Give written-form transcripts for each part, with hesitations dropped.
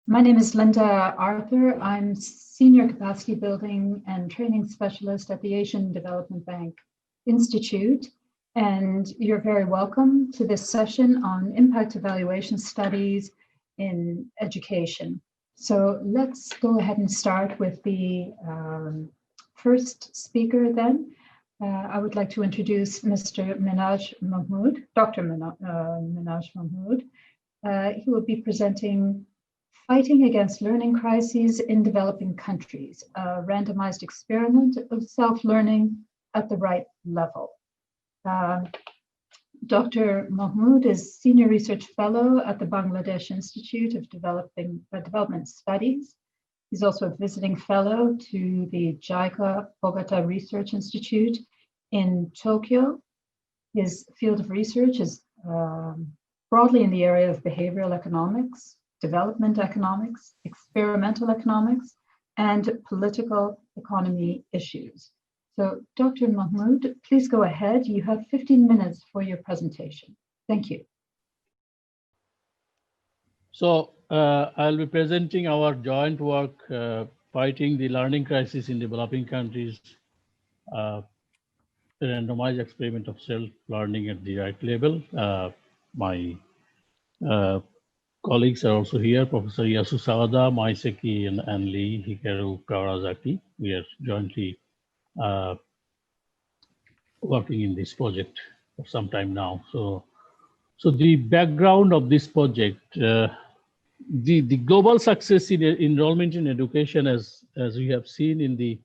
My name is Linda Arthur. I'm Senior Capacity Building and Training Specialist at the Asian Development Bank Institute, and you're very welcome to this session on impact evaluation studies in education. So let's go ahead and start with the first speaker then. I would like to introduce Mr. Minhaj Mahmood, Dr. Minhaj Mahmood. He will be presenting Fighting Against Learning Crises in Developing Countries, a randomized experiment of self-learning at the right level. Dr. Mahmood is Senior Research Fellow at the Bangladesh Institute of Development Studies. He's also a visiting fellow to the JICA Bogota Research Institute in Tokyo. His field of research is broadly in the area of behavioral economics, development economics, experimental economics, and political economy issues. So Dr. Mahmood, please go ahead. You have 15 minutes for your presentation. Thank you. So I'll be presenting our joint work, Fighting the Learning Crisis in Developing Countries, a randomized experiment of self-learning at the right level. My colleagues are also here, Professor Yasu Sawada, Maiseki, and Lee Hikaru Kawarazaki. We are jointly working in this project for some time now. So the background of this project, the global success in enrollment in education, as we have seen in the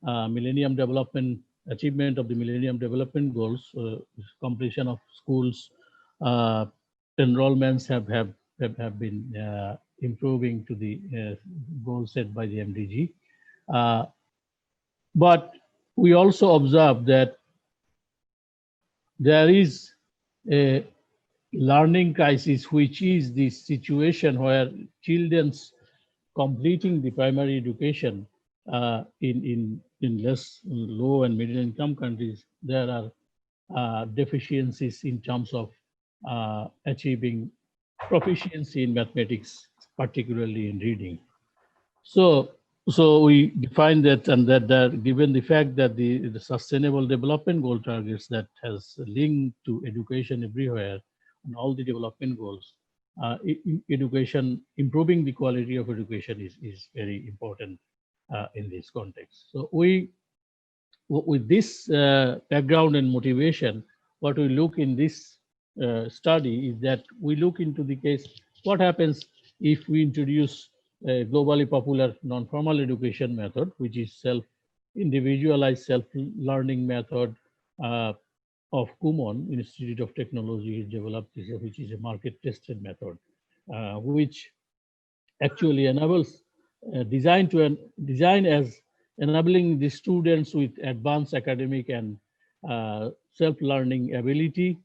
Millennium Development achievement of the Millennium Development Goals, completion of schools, enrollments have been improving to the goals set by the MDG. But we also observe that there is a learning crisis, which is the situation where children's completing the primary education in less low and middle income countries, there are deficiencies in terms of achieving proficiency in mathematics, particularly in reading. So we define that, and that given the fact that the Sustainable Development Goal targets that has linked to education everywhere and all the development goals, education, improving the quality of education is very important in this context. So with this background and motivation, what we look in this study is that we look into the case, what happens if we introduce a globally popular non-formal education method, which is individualized self-learning method of Kumon Institute of Technology developed, which is a market-tested method, which actually enables design as enabling the students with advanced academic and self-learning ability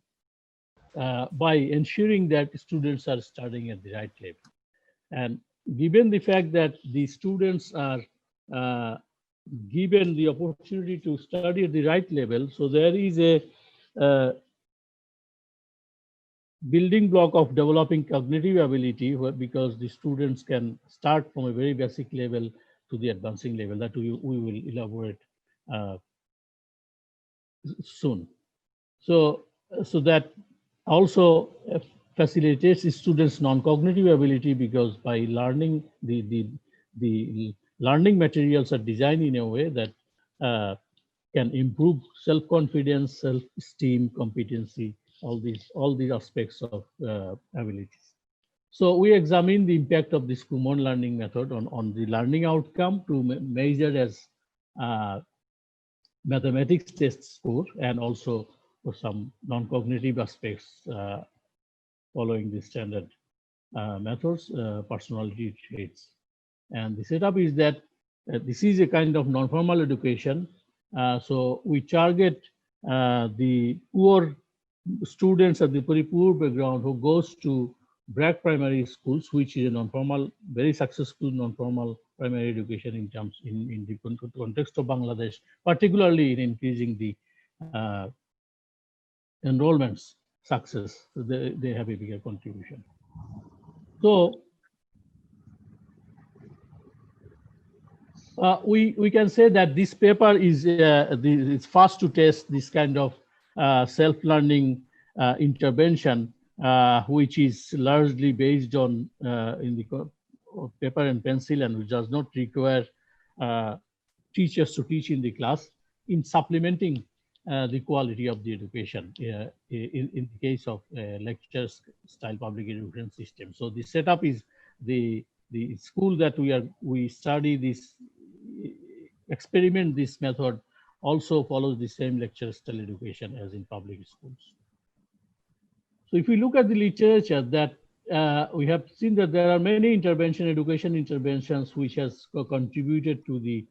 by ensuring that students are studying at the right level. And given the fact that the students are given the opportunity to study at the right level, so there is a building block of developing cognitive ability, because the students can start from a very basic level to the advancing level that we will elaborate soon. So that also facilitates students' non-cognitive ability, because by learning, the learning materials are designed in a way that can improve self-confidence, self-esteem, competency, all these aspects of abilities. So we examine the impact of this Kumon learning method on the learning outcome to measure as mathematics test score, and also for some non-cognitive aspects following the standard methods, personality traits. And the setup is that this is a kind of non-formal education. So we target the poor students at the very poor background who goes to BRAC primary schools, which is a non-formal, very successful non-formal primary education in the context of Bangladesh, particularly in increasing the enrollments success. So they have a bigger contribution. So We can say that this paper is it's first to test this kind of self-learning intervention, which is largely based on in the paper and pencil, and which does not require uh, teachers to teach in the class, in supplementing the quality of the education in the case of lectures style public education system. So the setup is the school that we study this experiment this method also follows the same lecture style education as in public schools. So if we look at the literature, that we have seen that there are many education interventions which has contributed to the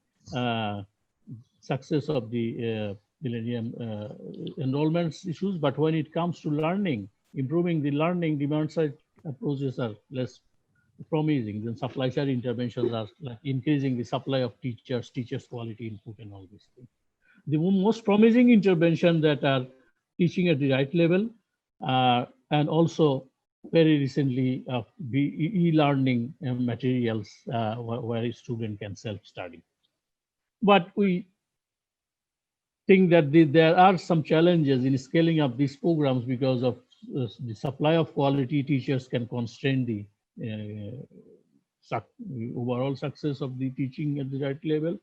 success of the millennium enrollments issues. But when it comes to learning, improving the learning, demand side approaches are less promising. Then supply side interventions are like increasing the supply of teachers quality input and all these things. The most promising intervention that are teaching at the right level, and also very recently e-learning materials where a student can self-study. But we think that there are some challenges in scaling up these programs because of the supply of quality teachers can constrain the overall success of the teaching at the right level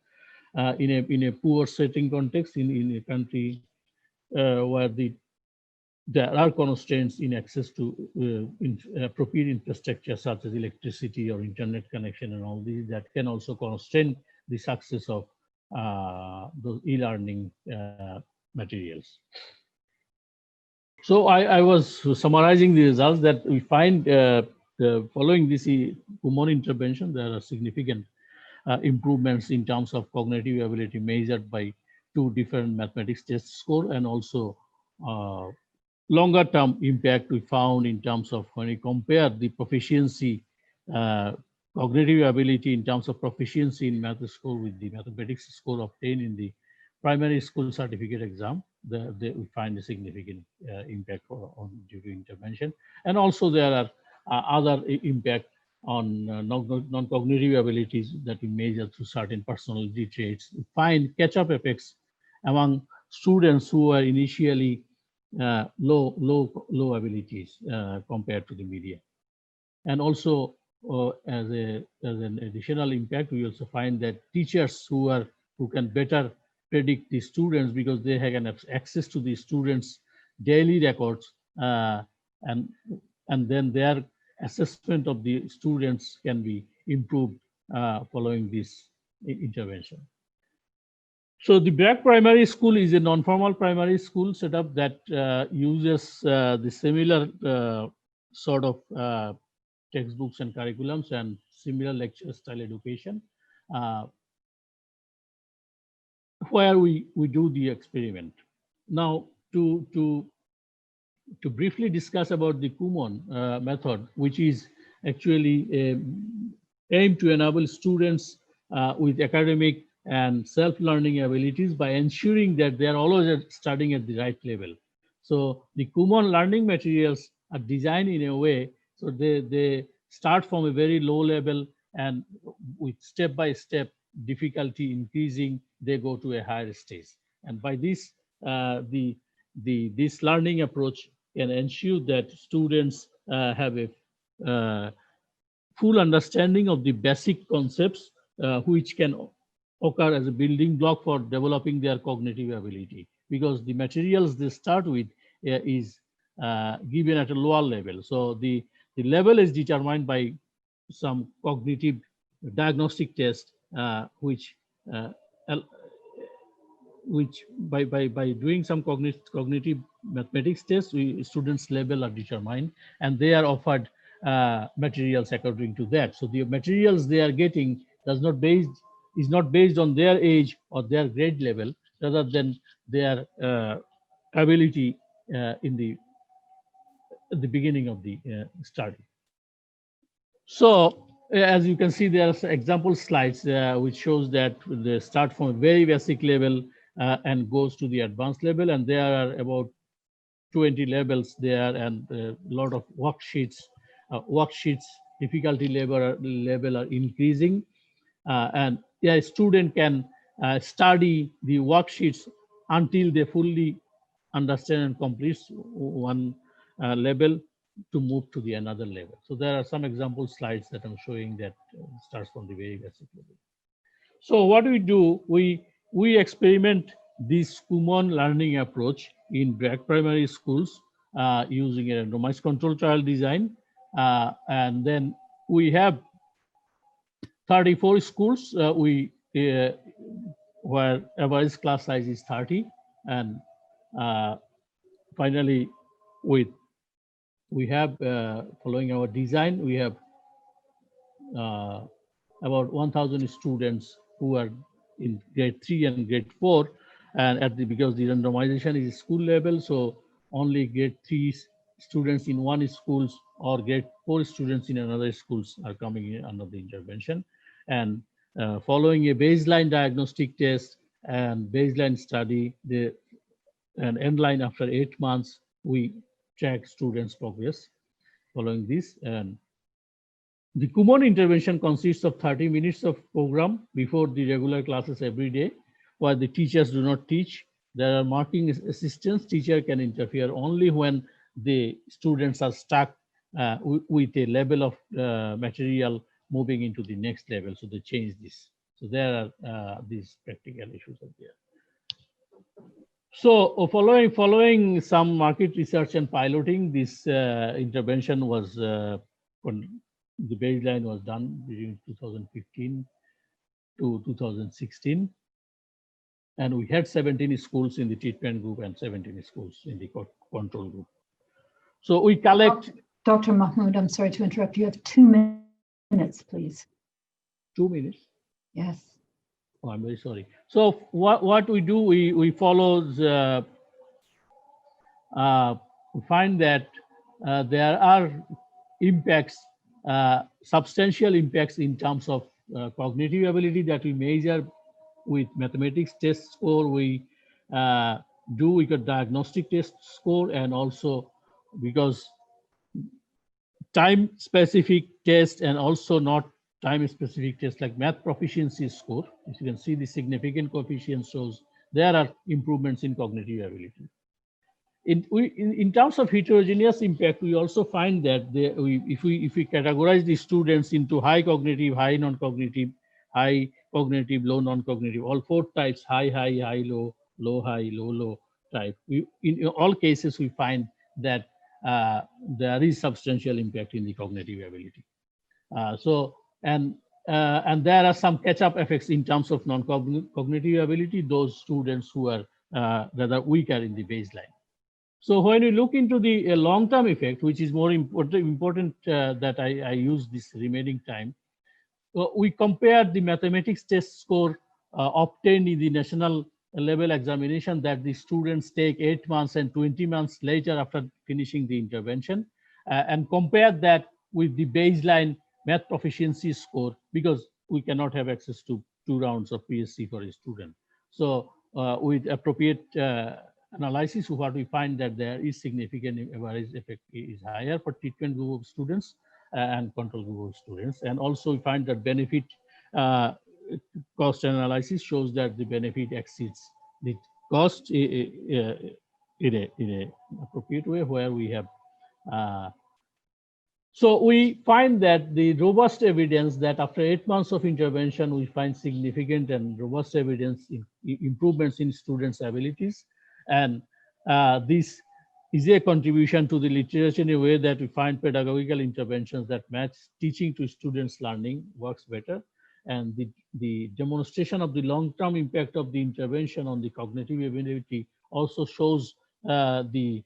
in a poor setting context in a country where there are constraints in access to appropriate infrastructure such as electricity or internet connection and all these that can also constrain the success of those e-learning materials. So I was summarizing the results that we find following this Kumon intervention, there are significant improvements in terms of cognitive ability measured by two different mathematics test score, and also longer term impact we found in terms of when we compare the proficiency, cognitive ability in terms of proficiency in math score with the mathematics score obtained in the primary school certificate exam. We find a significant impact due to intervention. And also there are other impact on non-cognitive abilities that we measure through certain personality traits. We find catch-up effects among students who are initially low abilities compared to the media. And also as an additional impact, we also find that teachers who can better predict the students because they have access to the students' daily records, and then their assessment of the students can be improved following this intervention. So the Bragg Primary School is a non-formal primary school setup that uses the similar sort of textbooks and curriculums and similar lecture style education, where we do the experiment. Now to briefly discuss about the Kumon method, which is actually aimed to enable students with academic and self-learning abilities by ensuring that they are always studying at the right level. So the Kumon learning materials are designed in a way so they start from a very low level, and with step-by-step difficulty increasing, they go to a higher stage. And by this, this learning approach can ensure that students have a full understanding of the basic concepts which can occur as a building block for developing their cognitive ability, because the materials they start with is given at a lower level. So the level is determined by some cognitive diagnostic test which by doing some cognitive mathematics tests, students' level are determined, and they are offered materials according to that. So the materials they are getting is not based on their age or their grade level, rather than their ability at the beginning of the study. So as you can see, there are example slides which shows that they start from a very basic level and goes to the advanced level, and there are about 20 levels there, and a lot of worksheets. Difficulty level are increasing, and a student can study the worksheets until they fully understand and complete one level to move to the another level. So there are some example slides that I'm showing that starts from the very basic level. So what we do, we experiment this common learning approach in black primary schools using a randomized control trial design. And then we have 34 schools where average class size is 30. And finally, we have, following our design, we have about 1,000 students who are in grade 3 and grade 4. And because the randomization is school level, so only grade 3 students in one schools or grade 4 students in another schools are coming in under the intervention. And following a baseline diagnostic test and baseline study, and end line after 8 months, we track students' progress following this. And the common intervention consists of 30 minutes of program before the regular classes every day, where the teachers do not teach. There are marking assistants. Teacher can interfere only when the students are stuck with a level of material moving into the next level. So they change this. So there are these practical issues are there. So following some market research and piloting, this intervention was the baseline was done between 2015 to 2016, and we had 17 schools in the treatment group and 17 schools in the control group. So we collect. Dr. Mahmood, I'm sorry to interrupt. You have 2 minutes, please. 2 minutes? Yes. Oh, I'm very sorry. So what we do, we follow the, find that there are impacts, substantial impacts in terms of cognitive ability that we measure with mathematics test score. We got diagnostic test score, and also because time specific test and also not time specific test like math proficiency score. As you can see, the significant coefficient shows there are improvements in cognitive ability. In terms of heterogeneous impact, we also find that if we categorize the students into high cognitive, high non-cognitive, high cognitive, low non-cognitive, all 4 types, high, high, high, low, low, high, low, low type. In all cases, we find that there is substantial impact in the cognitive ability. And there are some catch-up effects in terms of non-cognitive ability, those students who are rather weaker in the baseline. So when we look into the long-term effect, which is more important that I use this remaining time, we compared the mathematics test score obtained in the national level examination that the students take 8 months and 20 months later after finishing the intervention, and compared that with the baseline math proficiency score, because we cannot have access to 2 rounds of PSC for a student. So with appropriate analysis, what we find that there is significant average effect is higher for treatment group of students and control group of students. And also we find that benefit cost analysis shows that the benefit exceeds the cost in a appropriate way, where we have so we find that the robust evidence that after 8 months of intervention, we find significant and robust evidence in improvements in students' abilities. And this is a contribution to the literature in a way that we find pedagogical interventions that match teaching to students' learning works better. And the demonstration of the long-term impact of the intervention on the cognitive ability also shows the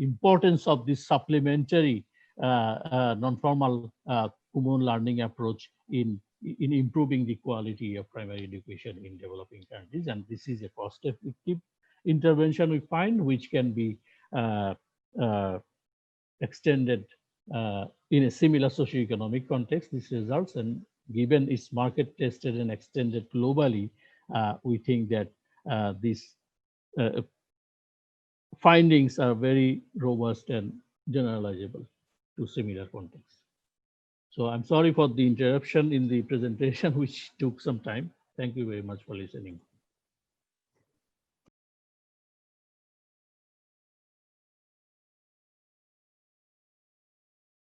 importance of this supplementary non-formal common learning approach in improving the quality of primary education in developing countries. And this is a cost-effective intervention we find, which can be extended in a similar socioeconomic context. These results, and given its market tested and extended globally, we think that these findings are very robust and generalizable to similar contexts. So I'm sorry for the interruption in the presentation, which took some time. Thank you very much for listening.